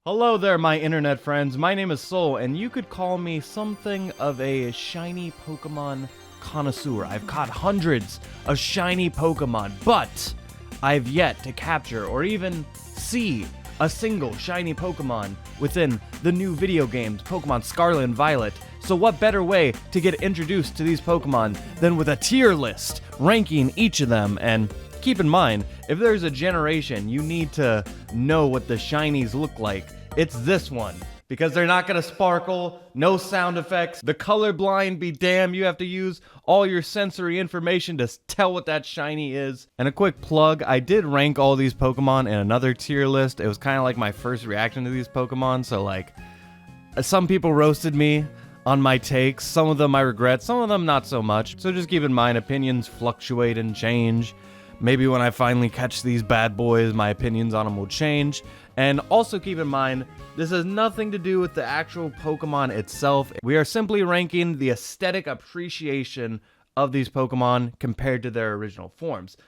Hello there, my internet friends. My name is Soul, and you could call me something of a shiny Pokemon connoisseur. I've caught hundreds of shiny Pokemon, but I've yet to capture or even see a single shiny Pokemon within the new video games, Pokemon Scarlet and Violet. So what better way to get introduced to these Pokemon than with a tier list, ranking each of them. And keep in mind, if there's a generation you need to know what the shinies look like, it's this one. Because they're not gonna sparkle, no sound effects, the colorblind be damned, you have to use all your sensory information to tell what that shiny is. And a quick plug, I did rank all these Pokemon in another tier list. It was kind of like my first reaction to these Pokemon, so like, some people roasted me on my takes, some of them I regret, some of them not so much. So just keep in mind, opinions fluctuate and change. Maybe when I finally catch these bad boys, my opinions on them will change. And also keep in mind, this has nothing to do with the actual Pokemon itself. We are simply ranking the aesthetic appreciation of these Pokemon compared to their original forms.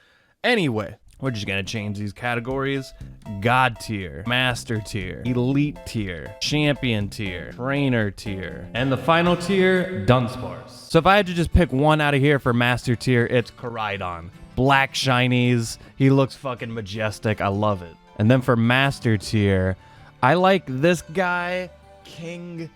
Anyway, we're just gonna change these categories. God tier, Master tier, Elite tier, Champion tier, Trainer tier, and the final tier, Dudunsparce. So if I had to just pick one out of here for Master tier, it's Koraidon. Black shinies, he looks fucking majestic, I love it. And then for Master tier, I like this guy, Kingambit.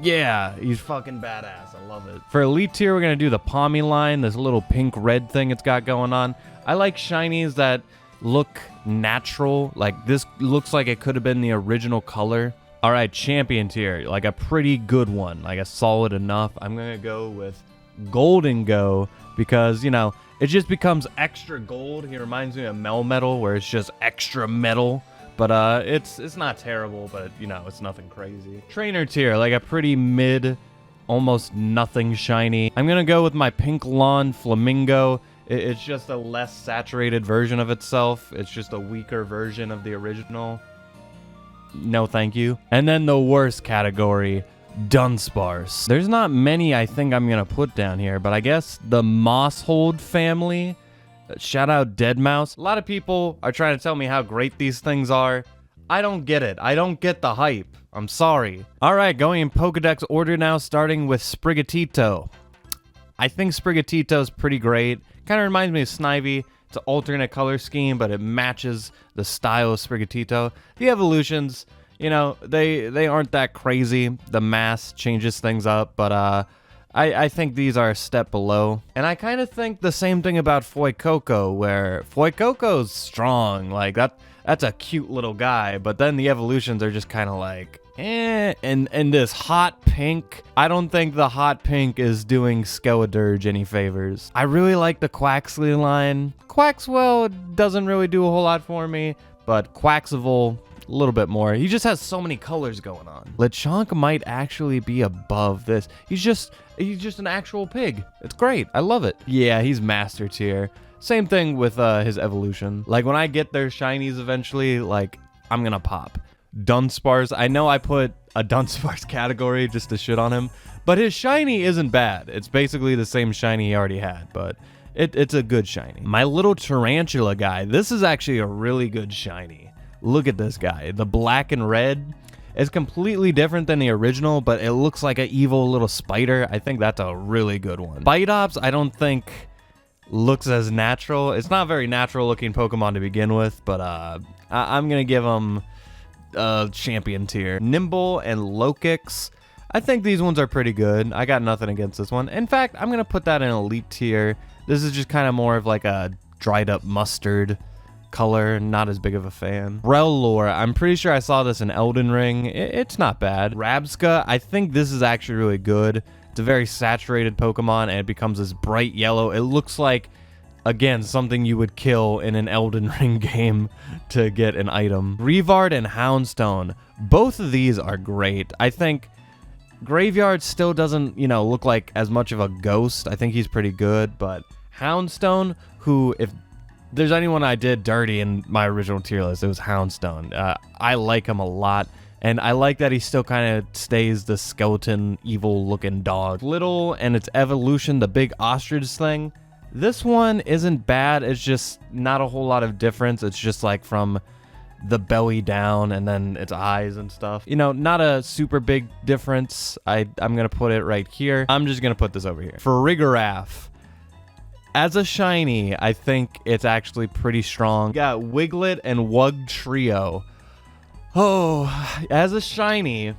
Yeah, he's fucking badass, I love it. For Elite tier, we're gonna do the Pawmi line, this little pink-red thing it's got going on. I like shinies that look natural, like this looks like it could have been the original color. All right, Champion tier, like a pretty good one, like a solid enough. I'm gonna go with Gholdengo because, you know, it just becomes extra gold. He reminds me of Melmetal, where it's just extra metal. But it's not terrible, but you know, it's nothing crazy. Trainer tier, like a pretty mid, almost nothing shiny. I'm gonna go with my Pink Lawn Flamigo. It's just a less saturated version of itself. It's just a weaker version of the original. No thank you. And then the worst category, Dudunsparce. There's not many I think I'm gonna put down here, but I guess the Maushold family. Shout out Tandemaus. A lot of people are trying to tell me how great these things are. I don't get it. I don't get the hype. I'm sorry. All right, going in Pokedex order now, starting with Sprigatito. I think Sprigatito's pretty great. Kind of reminds me of Snivy. It's an alternate color scheme, but it matches the style of Sprigatito. The evolutions, you know, they aren't that crazy. The mass changes things up, but I think these are a step below. And I kind of think the same thing about Fuecoco, where Fuecoco's strong. Like, that's a cute little guy, but then the evolutions are just kind of like, eh. And this hot pink, I don't think the hot pink is doing Skeledirge any favors. I really like the Quaxly line. Quaxwell doesn't really do a whole lot for me, but Quaxwell, a little bit more. He just has so many colors going on. Lechonk might actually be above this. He's just an actual pig. It's great. I love it. Yeah, he's Master tier. Same thing with his evolution. Like, when I get their shinies eventually, like, I'm gonna pop. Dudunsparce, I know I put a Dudunsparce category just to shit on him, but his shiny isn't bad. It's basically the same shiny he already had, but it's a good shiny. My little Tarountula guy, this is actually a really good shiny. Look at this guy. The black and red is completely different than the original, but it looks like an evil little spider. I think that's a really good one. Spidops, I don't think looks as natural. It's not a very natural looking Pokemon to begin with, but I'm going to give him Champion tier. Nymble and Lokix, I think these ones are pretty good. I got nothing against this one. In fact, I'm going to put that in Elite tier. This is just kind of more of like a dried up mustard color, not as big of a fan. Rellor, I'm pretty sure I saw this in Elden Ring. It's not bad. Rabsca, I think this is actually really good. It's a very saturated Pokemon, and it becomes this bright yellow. It looks like, again, something you would kill in an Elden Ring game to get an item. Greavard and Houndstone, both of these are great. I think Greavard still doesn't, you know, look like as much of a ghost. I think he's pretty good, but Houndstone, who, if there's anyone I did dirty in my original tier list, it was Houndstone. I like him a lot, and I like that he still kind of stays the skeleton, evil-looking dog. Flittle and its evolution, the big ostrich thing, this one isn't bad. It's just not a whole lot of difference. It's just like from the belly down and then its eyes and stuff. You know, not a super big difference. I'm gonna put it right here. I'm just gonna put this over here. For Rigorath, as a shiny, I think it's actually pretty strong. Got Wiglet and Wug Trio. Oh, as a shiny,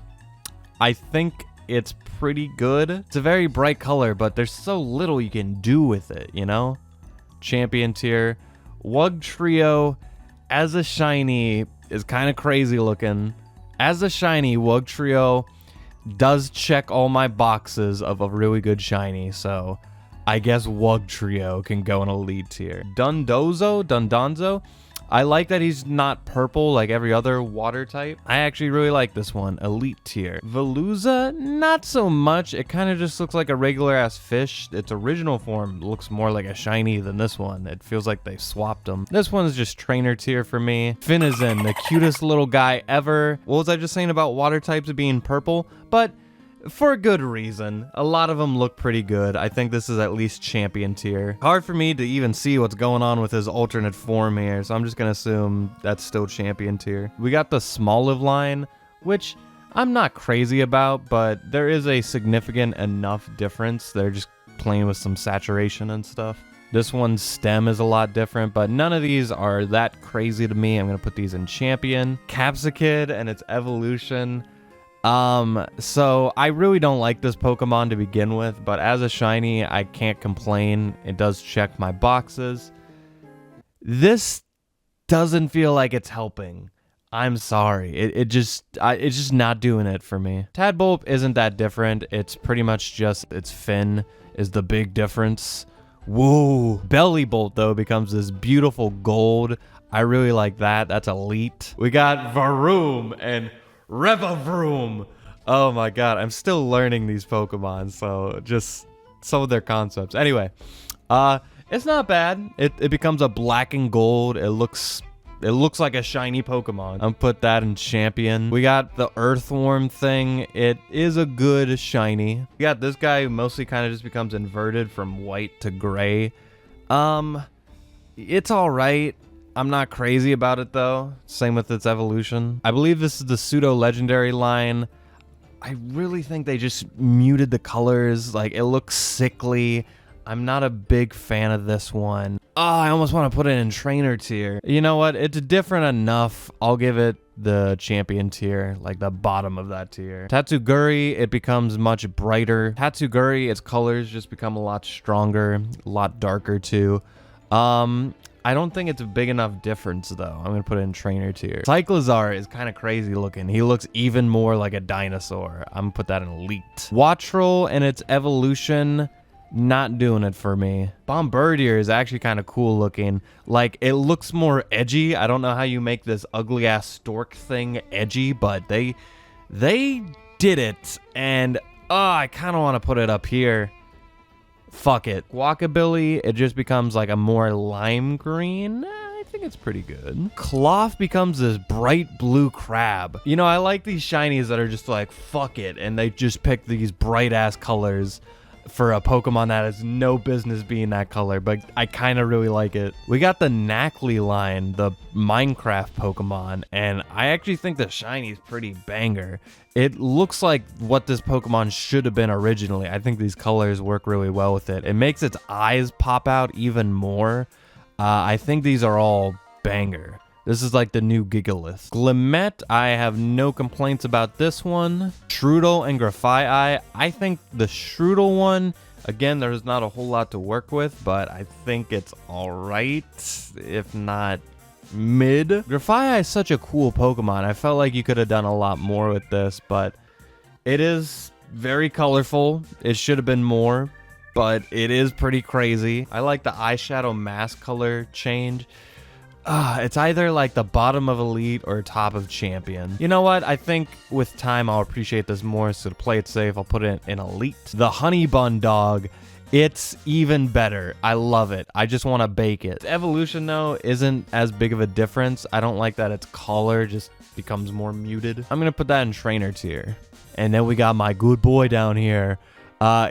I think it's pretty good. It's a very bright color, but there's so little you can do with it, you know? Champion tier. Wug Trio, as a shiny, is kind of crazy looking. As a shiny, Wug Trio does check all my boxes of a really good shiny, so I guess Wug Trio can go in elite tier. Dundonzo, I like that he's not purple like every other water type. I actually really like this one, elite tier. Veluza, not so much. It kind of just looks like a regular ass fish. Its original form looks more like a shiny than this one. It feels like they swapped them. This one's just trainer tier for me. Finizen, the cutest little guy ever. What was I just saying about water types being purple? But for a good reason. A lot of them look pretty good. I think this is at least champion tier. Hard for me to even see what's going on with his alternate form here, so I'm just gonna assume that's still champion tier. We got the Smoliv line, which I'm not crazy about, but there is a significant enough difference. They're just playing with some saturation and stuff. This one's stem is a lot different, but none of these are that crazy to me. I'm gonna put these in champion. Capsicid and its evolution. So I really don't like this Pokemon to begin with, but as a shiny, I can't complain. It does check my boxes. This doesn't feel like it's helping. I'm sorry. It's just not doing it for me. Tadbulb isn't that different. It's pretty much just its fin is the big difference. Whoa. Bellybolt, though, becomes this beautiful gold. I really like that. That's elite. We got Varoom and Revavroom. Oh my god, I'm still learning these Pokemon, so just some of their concepts. Anyway, it's not bad. It becomes a black and gold. It looks like a shiny Pokemon. I'm put that in champion. We got the Earthworm thing. It is a good shiny. We got this guy who mostly kind of just becomes inverted from white to gray. It's all right. I'm not crazy about it though. Same with its evolution. I believe this is the pseudo legendary line. I really think they just muted the colors. Like, it looks sickly. I'm not a big fan of this one. Oh, I almost want to put it in trainer tier. You know what? It's different enough. I'll give it the champion tier, like the bottom of that tier. Tatsuguri, it becomes much brighter. Tatsuguri, its colors just become a lot stronger, a lot darker too. I don't think it's a big enough difference, though. I'm going to put it in trainer tier. Cyclizar is kind of crazy looking. He looks even more like a dinosaur. I'm going to put that in elite. Wattrel and its evolution, not doing it for me. Bombirdier is actually kind of cool looking. Like, it looks more edgy. I don't know how you make this ugly-ass stork thing edgy, but they did it. And, I kind of want to put it up here. Fuck it. Guacabilly, it just becomes like a more lime green. I think it's pretty good. Cloth becomes this bright blue crab. You know, I like these shinies that are just like, fuck it, and they just pick these bright ass colors for a Pokemon that has no business being that color, but I kind of really like it. We got the Knackley line, the Minecraft Pokemon, and I actually think the shiny is pretty banger. It looks like what this Pokemon should have been originally. I think these colors work really well with it. It makes its eyes pop out even more. I think these are all banger. This is like the new Gigalith. Glimmet, I have no complaints about this one. Shroodle and Grafaiai, I think the Shroodle one, again, there's not a whole lot to work with, but I think it's all right, if not mid. Grafaiai is such a cool Pokemon. I felt like you could have done a lot more with this, but it is very colorful. It should have been more, but it is pretty crazy. I like the eyeshadow mask color change. It's either like the bottom of elite or top of champion. You know what? I think with time I'll appreciate this more, so to play it safe, I'll put it in elite. The Honey Bun Dog, it's even better. I love it. I just want to bake it. Its evolution, though, isn't as big of a difference. I don't like that its color just becomes more muted. I'm going to put that in trainer tier. And then we got my good boy down here.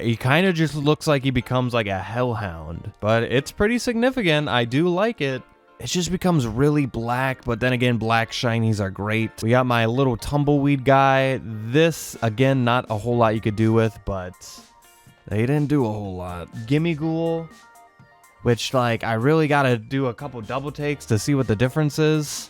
He kind of just looks like he becomes like a hellhound, but it's pretty significant. I do like it. it just becomes really black, but then again, black shinies are great. We got my little tumbleweed guy. This, again, not a whole lot you could do with, but they didn't do a whole lot. Gimmighoul, which, like, I really gotta do a couple double takes to see what the difference is.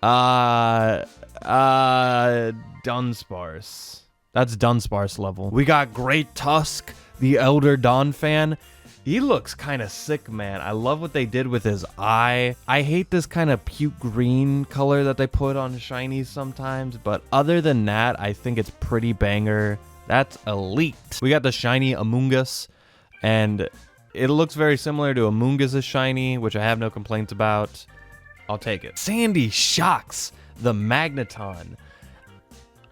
Dudunsparce. That's Dudunsparce level. We got Great Tusk, the Elder Dawn fan. He looks kind of sick, man. I love what they did with his eye. I hate this kind of puke green color that they put on shinies sometimes, but other than that, I think it's pretty banger. That's elite. We got the shiny Amoonguss, and it looks very similar to Amoonguss's shiny, which I have no complaints about. I'll take it. Sandy Shocks, the Magneton.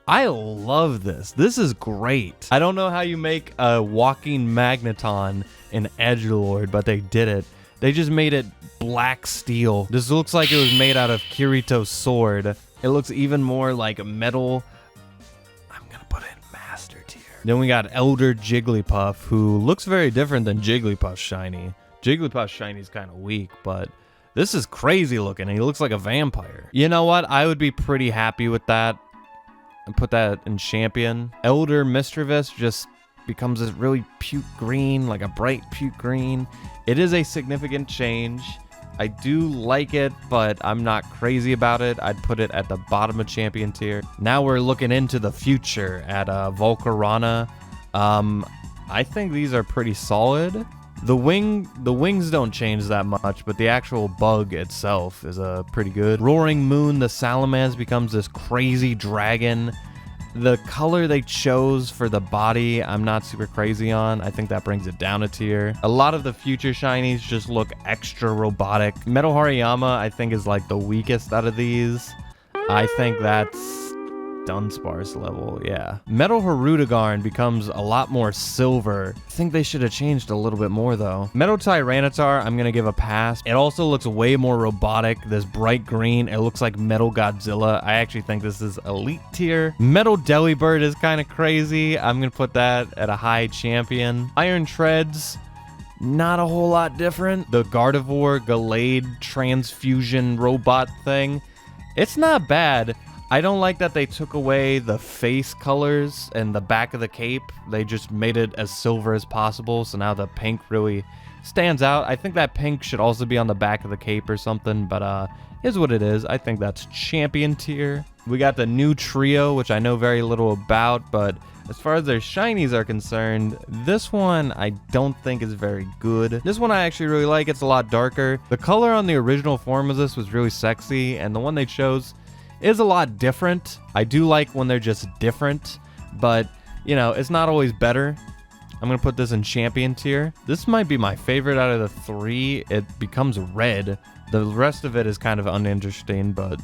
I love this. This is great. I don't know how you make a walking Magneton in Edgelord, but they did it. They just made it black steel. This looks like it was made out of Kirito's sword. It looks even more like metal. I'm gonna put it in Master Tier. Then we got Elder Jigglypuff, who looks very different than Jigglypuff's shiny. Jigglypuff's shiny is kind of weak, but this is crazy looking. He looks like a vampire. You know what? I would be pretty happy with that and put that in champion. Elder Mischievous just becomes this really puke green, like a bright puke green. It is a significant change. I do like it, but I'm not crazy about it. I'd put it at the bottom of champion tier. Now we're looking into the future at Volcarona. I think these are pretty solid. The wings don't change that much, but the actual bug itself is pretty good. Roaring Moon, the Salamence becomes this crazy dragon. The color they chose for the body, I'm not super crazy on. I think that brings it down a tier. A lot of the future shinies just look extra robotic. Metal Hariyama, I think, is like the weakest out of these. I think that's Dudunsparce level, yeah. Metal Hirudegarn becomes a lot more silver. I think they should have changed a little bit more though. Metal Tyranitar, I'm gonna give a pass. It also looks way more robotic. This bright green, it looks like Metal Godzilla. I actually think this is elite tier. Metal Delibird is kind of crazy. I'm gonna put that at a high champion. Iron Treads, not a whole lot different. The Gardevoir Gallade transfusion robot thing, it's not bad. I don't like that they took away the face colors and the back of the cape. They just made it as silver as possible, so now the pink really stands out. I think that pink should also be on the back of the cape or something, but is what it is. I think that's champion tier. We got the new trio, which I know very little about, but as far as their shinies are concerned, this one I don't think is very good. This one I actually really like. It's a lot darker. The color on the original form of this was really sexy, and the one they chose is a lot different. I do like when they're just different, but you know, it's not always better. I'm gonna put this in champion tier. This might be my favorite out of the three. It becomes red. The rest of it is kind of uninteresting, but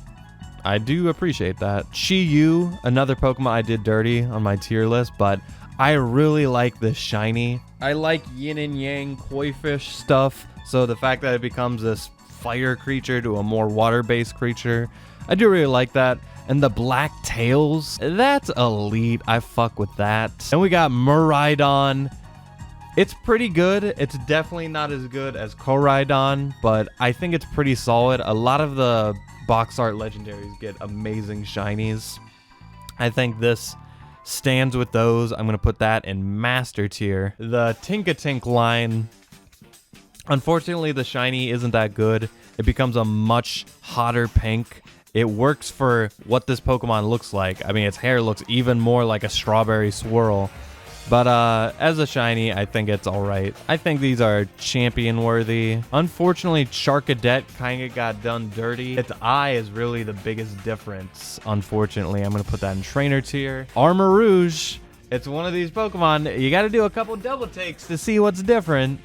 I do appreciate that. Chi-Yu, another Pokemon I did dirty on my tier list, but I really like this shiny. I like yin and yang koi fish stuff, so the fact that it becomes this fire creature to a more water-based creature, I do really like that. And the black tails, that's elite. I fuck with that. And we got Miraidon. It's pretty good. It's definitely not as good as Koraidon, but I think it's pretty solid. A lot of the box art legendaries get amazing shinies. I think this stands with those. I'm going to put that in master tier. The Tinkatink line, unfortunately, the shiny isn't that good. It becomes a much hotter pink. It works for what this Pokemon looks like. I mean, its hair looks even more like a strawberry swirl. But as a shiny, I think it's all right. I think these are champion worthy. Unfortunately, Charcadet kind of got done dirty. Its eye is really the biggest difference, unfortunately. I'm going to put that in trainer tier. Armarouge, it's one of these Pokemon. You got to do a couple double takes to see what's different.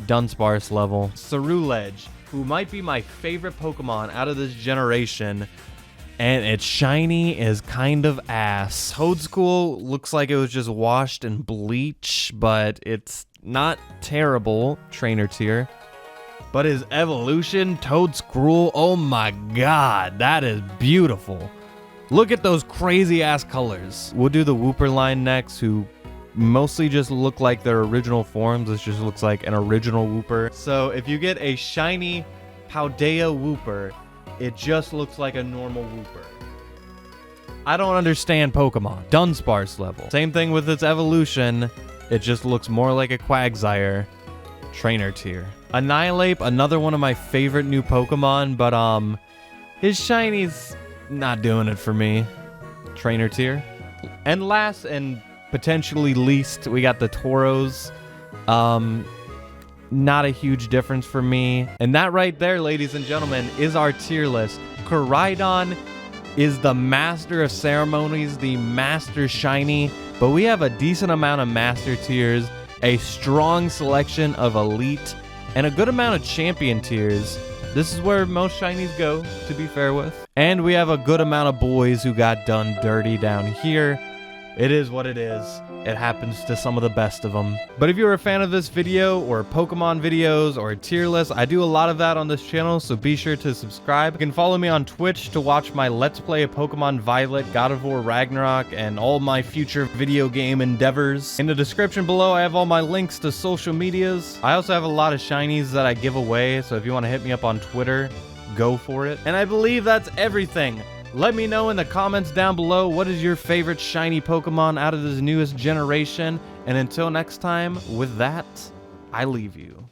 Dudunsparce level. Cerulege, who might be my favorite Pokemon out of this generation, and its shiny is kind of ass. Toedscool looks like it was just washed in bleach, but it's not terrible. Trainer tier. But his evolution, Toedscool, oh my god, that is beautiful. Look at those crazy ass colors. We'll do the Wooper line next, who mostly just look like their original forms. This just looks like an original Wooper. So if you get a shiny Paldea Wooper, it just looks like a normal Wooper. I don't understand Pokemon. Dudunsparce level. Same thing with its evolution. It just looks more like a Quagsire. Trainer tier. Annihilate, another one of my favorite new Pokemon, but his shiny's not doing it for me. Trainer tier. And last and potentially least, we got the Tauros. Not a huge difference for me. And that right there, ladies and gentlemen, is our tier list. Koraidon is the master of ceremonies, the master shiny, but we have a decent amount of master tiers, a strong selection of elite, and a good amount of champion tiers. This is where most shinies go, to be fair with. And we have a good amount of boys who got done dirty down here. It is what it is. It happens to some of the best of them. But if you're a fan of this video or Pokemon videos or a tier list, I do a lot of that on this channel, so be sure to subscribe. You can follow me on Twitch to watch my Let's Play of Pokemon Violet, God of War Ragnarok, and all my future video game endeavors. In the description below, I have all my links to social medias. I also have a lot of shinies that I give away, so if you want to hit me up on Twitter, go for it. And I believe that's everything. Let me know in the comments down below, what is your favorite shiny Pokemon out of this newest generation? And until next time, with that, I leave you.